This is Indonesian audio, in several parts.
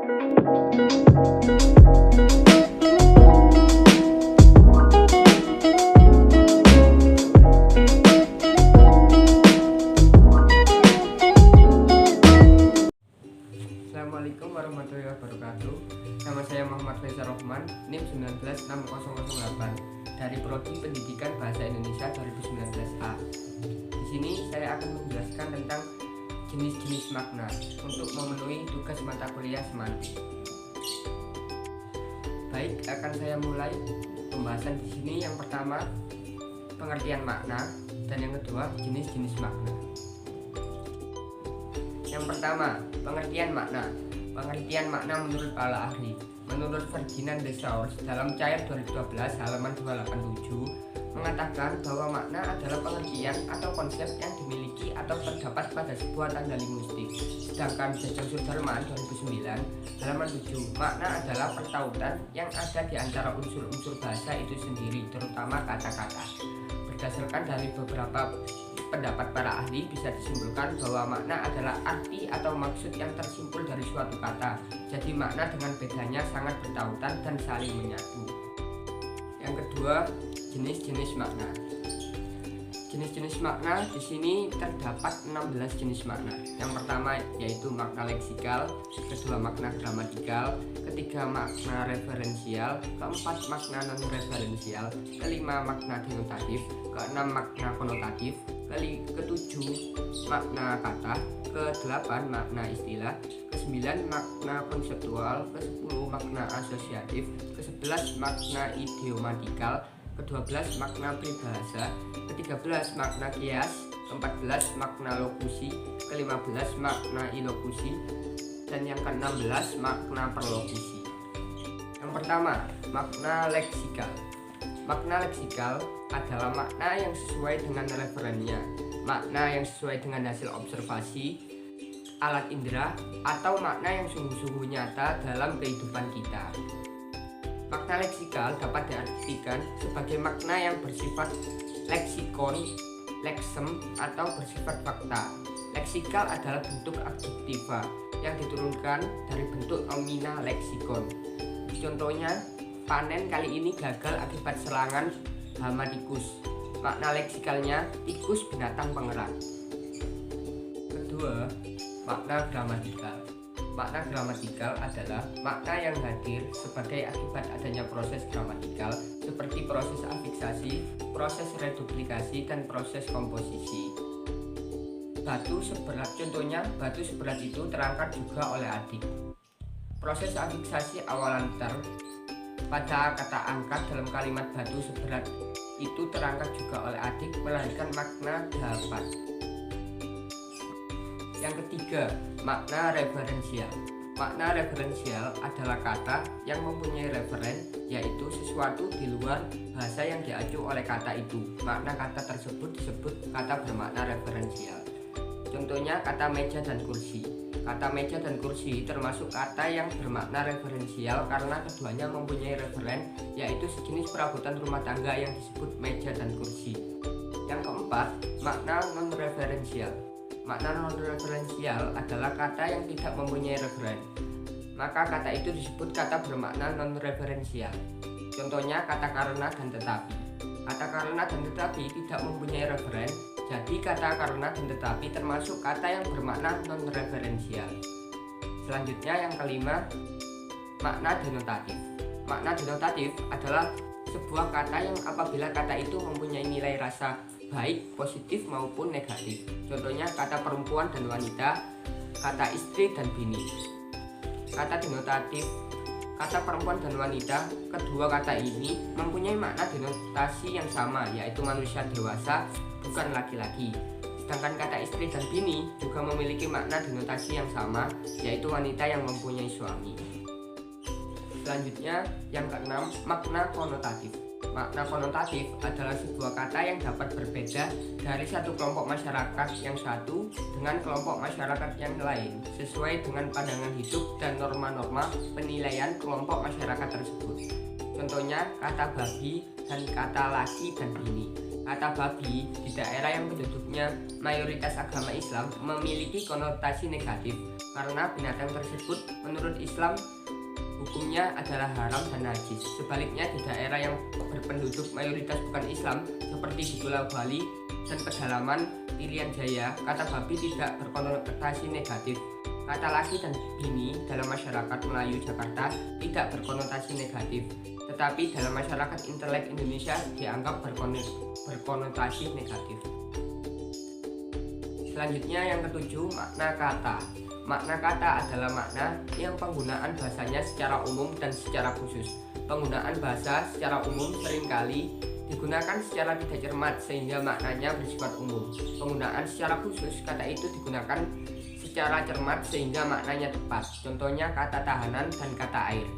Assalamualaikum warahmatullahi wabarakatuh. Nama saya Muhammad Faisal Rohman, NIM 196008 dari Prodi Pendidikan Bahasa Indonesia 2019A. Di sini saya akan menjelaskan tentang jenis-jenis makna untuk memenuhi tugas mata kuliah semantik. Baik, akan saya mulai pembahasan di sini. Yang pertama, pengertian makna, dan yang kedua, jenis-jenis makna. Yang pertama, pengertian makna. Pengertian makna menurut para ahli. Menurut Ferdinand de Saussure dalam Cair 2012 halaman 287 mengatakan bahwa makna adalah pengertian atau konsep yang dimiliki atau terdapat pada sebuah tanda linguistik. Sedangkan Jajang Sudarman 2009 halaman 7, makna adalah pertautan yang ada di antara unsur-unsur bahasa itu sendiri, terutama kata-kata. Berdasarkan dari beberapa pendapat para ahli, bisa disimpulkan bahwa makna adalah arti atau maksud yang tersimpul dari suatu kata. Jadi makna dengan bedanya sangat bertautan dan saling menyatu. Yang kedua, jenis-jenis makna. Jenis-jenis makna di sini terdapat 16 jenis makna. Yang pertama yaitu makna leksikal, kedua makna gramatikal, ketiga makna referensial, keempat makna non-referensial, kelima makna denotatif, keenam makna konotatif, ketujuh makna kata, kedelapan makna istilah, kesembilan makna konseptual, kesepuluh makna asosiatif, kesebelas makna idiomatikal, ke-12 makna peribahasa, ke-13 makna kias, ke-14 makna lokusi, ke-15 makna ilokusi, dan yang ke-16 makna perlokusi. Yang pertama, makna leksikal. Makna leksikal adalah makna yang sesuai dengan referennya, makna yang sesuai dengan hasil observasi alat indera, atau makna yang sungguh-sungguh nyata dalam kehidupan kita. Makna leksikal dapat diartikan sebagai makna yang bersifat leksikon, leksem, atau bersifat fakta. Leksikal adalah bentuk adjektiva yang diturunkan dari bentuk nomina leksikon. Contohnya, panen kali ini gagal akibat serangan hama tikus. Makna leksikalnya, tikus binatang pengerat. Kedua, makna gramatikal. Makna gramatikal adalah makna yang hadir sebagai akibat adanya proses gramatikal seperti proses afiksasi, proses reduplikasi, dan proses komposisi. Contohnya batu seberat itu terangkat juga oleh adik. Proses afiksasi awalan ter pada kata angkat dalam kalimat batu seberat itu terangkat juga oleh adik melahirkan makna dapat. Yang ketiga, makna referensial. Makna referensial adalah kata yang mempunyai referen, yaitu sesuatu di luar bahasa yang diacu oleh kata itu. Makna kata tersebut disebut kata bermakna referensial. Contohnya kata meja dan kursi. Kata meja dan kursi termasuk kata yang bermakna referensial karena keduanya mempunyai referen, yaitu sejenis perabotan rumah tangga yang disebut meja dan kursi. Yang keempat, makna non-referensial. Makna non-referensial adalah kata yang tidak mempunyai referen, maka kata itu disebut kata bermakna non-referensial. Contohnya kata karena dan tetapi. Kata karena dan tetapi tidak mempunyai referen, jadi kata karena dan tetapi termasuk kata yang bermakna non-referensial. Selanjutnya yang kelima, makna denotatif. Makna denotatif adalah sebuah kata yang apabila kata itu mempunyai nilai rasa baik, positif maupun negatif. Contohnya kata perempuan dan wanita, kata istri dan bini. Kata denotatif, kata perempuan dan wanita, kedua kata ini mempunyai makna denotasi yang sama, yaitu manusia dewasa, bukan laki-laki. Sedangkan kata istri dan bini juga memiliki makna denotasi yang sama, yaitu wanita yang mempunyai suami. Selanjutnya yang keenam, makna konotatif. Makna konotatif adalah sebuah kata yang dapat berbeda dari satu kelompok masyarakat yang satu dengan kelompok masyarakat yang lain sesuai dengan pandangan hidup dan norma-norma penilaian kelompok masyarakat tersebut. Contohnya kata babi dan kata laki dan bini. Kata babi di daerah yang penduduknya mayoritas agama Islam memiliki konotasi negatif karena binatang tersebut menurut Islam hukumnya adalah haram dan najis. Sebaliknya di daerah yang berpenduduk mayoritas bukan Islam seperti di Pulau Bali dan pedalaman Irian Jaya, kata babi tidak berkonotasi negatif. Kata laki dan bini dalam masyarakat Melayu Jakarta tidak berkonotasi negatif, tetapi dalam masyarakat intelek Indonesia dianggap berkonotasi negatif. Selanjutnya yang ketujuh, makna kata. Makna kata adalah makna yang penggunaan bahasanya secara umum dan secara khusus. Penggunaan bahasa secara umum seringkali digunakan secara tidak cermat sehingga maknanya bersifat umum. Penggunaan secara khusus kata itu digunakan secara cermat sehingga maknanya tepat. Contohnya kata tahanan dan kata air.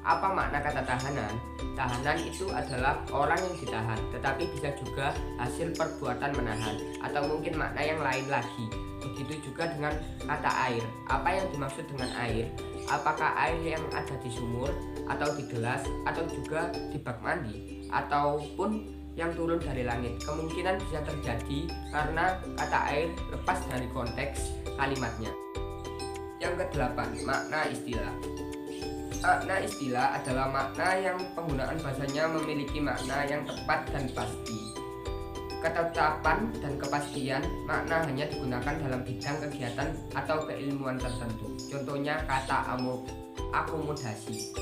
Apa makna kata tahanan? Tahanan itu adalah orang yang ditahan, tetapi bisa juga hasil perbuatan menahan, atau mungkin makna yang lain lagi. Begitu juga dengan kata air. Apa yang dimaksud dengan air? Apakah air yang ada di sumur, atau di gelas, atau juga di bak mandi, ataupun yang turun dari langit? Kemungkinan bisa terjadi karena kata air lepas dari konteks kalimatnya. Yang kedelapan, makna istilah. Makna istilah adalah makna yang penggunaan bahasanya memiliki makna yang tepat dan pasti. Ketetapan dan kepastian makna hanya digunakan dalam bidang kegiatan atau keilmuan tertentu. Contohnya kata akomodasi.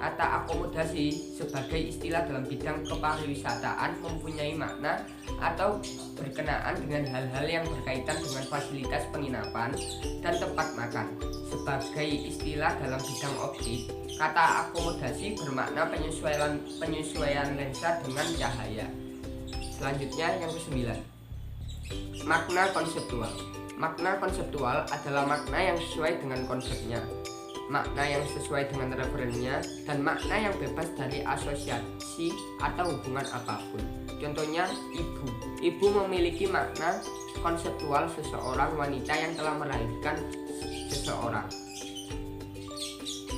Kata akomodasi sebagai istilah dalam bidang kepariwisataan mempunyai makna atau berkenaan dengan hal-hal yang berkaitan dengan fasilitas penginapan dan tempat makan. Sebagai istilah dalam bidang optik, kata akomodasi bermakna penyesuaian lensa dengan cahaya. Selanjutnya yang ke-9, makna konseptual. Makna konseptual adalah makna yang sesuai dengan konsepnya, makna yang sesuai dengan referensinya, dan makna yang bebas dari asosiasi atau hubungan apapun. Contohnya ibu. Ibu memiliki makna konseptual seseorang wanita yang telah melahirkan seseorang.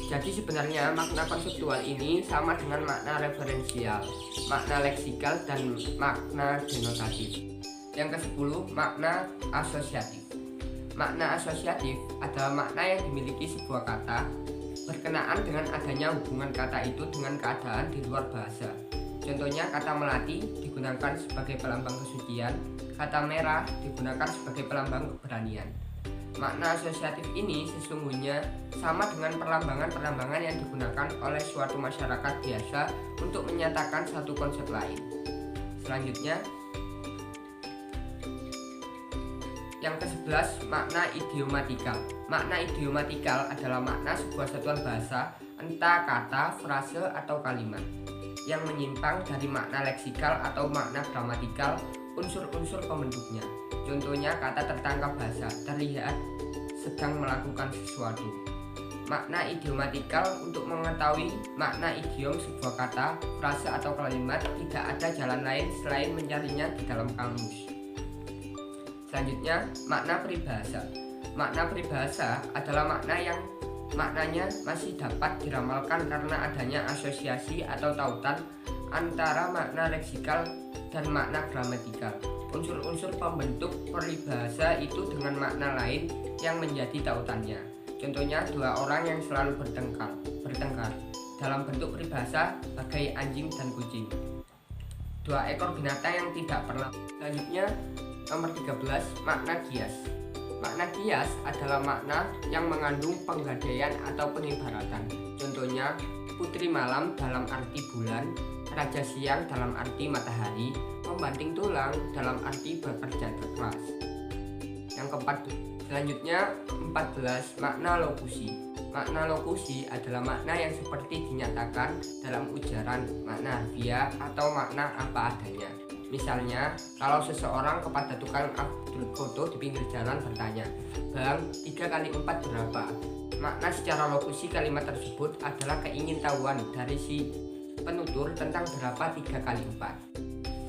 Jadi sebenarnya makna konseptual ini sama dengan makna referensial, makna leksikal, dan makna denotatif. Yang ke-10, makna asosiatif. Makna asosiatif adalah makna yang dimiliki sebuah kata berkenaan dengan adanya hubungan kata itu dengan keadaan di luar bahasa. Contohnya kata melati digunakan sebagai pelambang kesucian, kata merah digunakan sebagai pelambang keberanian. Makna asosiatif ini sesungguhnya sama dengan perlambangan-perlambangan yang digunakan oleh suatu masyarakat biasa untuk menyatakan satu konsep lain. Selanjutnya, yang ke-11, makna idiomatikal. Makna idiomatikal adalah makna sebuah satuan bahasa, entah kata, frase, atau kalimat, yang menyimpang dari makna leksikal atau makna gramatikal unsur-unsur pembentuknya. Contohnya kata tertangkap basah, terlihat sedang melakukan sesuatu. Makna idiomatikal untuk mengetahui makna idiom sebuah kata, frase, atau kalimat tidak ada jalan lain selain mencarinya di dalam kamus. Selanjutnya, makna peribahasa. Makna peribahasa adalah makna yang maknanya masih dapat diramalkan karena adanya asosiasi atau tautan antara makna leksikal dan makna gramatikal. Unsur-unsur pembentuk peribahasa itu dengan makna lain yang menjadi tautannya. Contohnya dua orang yang selalu bertengkar dalam bentuk peribahasa bagai anjing dan kucing. Dua ekor binatang yang tidak pernah. Selanjutnya nomor 13, makna kias. Makna kias adalah makna yang mengandung penggadaian atau penibaratan. Contohnya putri malam dalam arti bulan, raja siang dalam arti matahari, membanting tulang dalam arti bekerja keras. Yang keempat, selanjutnya 14, makna lokusi. Makna lokusi adalah makna yang seperti dinyatakan dalam ujaran, makna harfiah, atau makna apa adanya. Misalnya, kalau seseorang kepada tukang upload foto di pinggir jalan bertanya, "Bang, 3 kali 4 berapa?" Makna secara lokusi kalimat tersebut adalah keingintahuan dari si penutur tentang berapa 3 kali 4.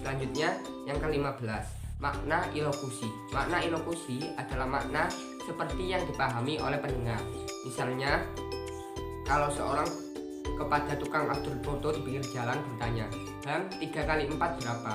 Selanjutnya, yang ke-15, makna ilokusi. Makna ilokusi adalah makna seperti yang dipahami oleh pendengar. Misalnya, kalau seorang kepada tukang after foto di pinggir jalan bertanya, "Bang, 3 kali 4 berapa?"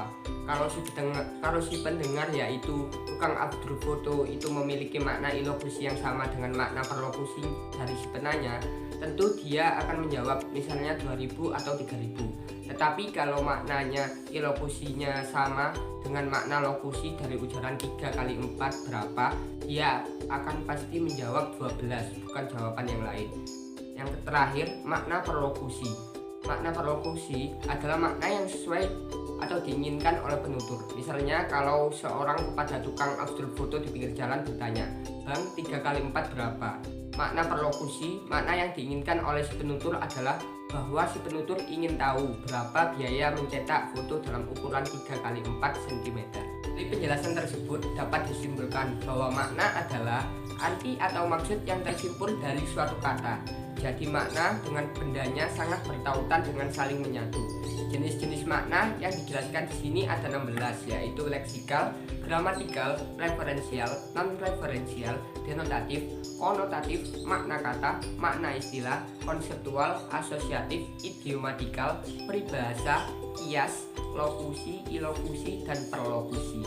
Kalau si pendengar yaitu tukang after foto itu memiliki makna ilokusi yang sama dengan makna perlokusi dari si penanya, tentu dia akan menjawab misalnya 2000 atau 3000. Tetapi kalau maknanya ilokusinya sama dengan makna lokusi dari ujaran 3 kali 4 berapa, dia akan pasti menjawab 12, bukan jawaban yang lain. Yang terakhir, makna perlokusi. Makna perlokusi adalah makna yang sesuai atau diinginkan oleh penutur. Misalnya kalau seorang kepada tukang after foto di pinggir jalan bertanya, "Bang, 3 kali 4 berapa?" Makna perlokusi, makna yang diinginkan oleh si penutur adalah bahwa si penutur ingin tahu berapa biaya mencetak foto dalam ukuran 3 kali 4 cm. Dari penjelasan tersebut dapat disimpulkan bahwa makna adalah arti atau maksud yang tersimpul dari suatu kata. Jadi makna dengan bendanya sangat bertautan dengan saling menyatu. Jenis-jenis makna yang dijelaskan di sini ada 16, yaitu leksikal, gramatikal, referensial, non-referensial, denotatif, konotatif, makna kata, makna istilah, konseptual, asosiatif, idiomatikal, peribahasa, kias, lokusi, ilokusi, dan perlokusi.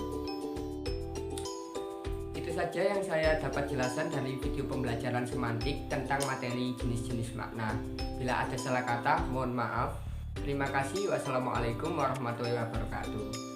Itu saja yang saya dapat jelaskan dari video pembelajaran semantik tentang materi jenis-jenis makna. Bila ada salah kata, mohon maaf. Terima kasih. Wassalamualaikum warahmatullahi wabarakatuh.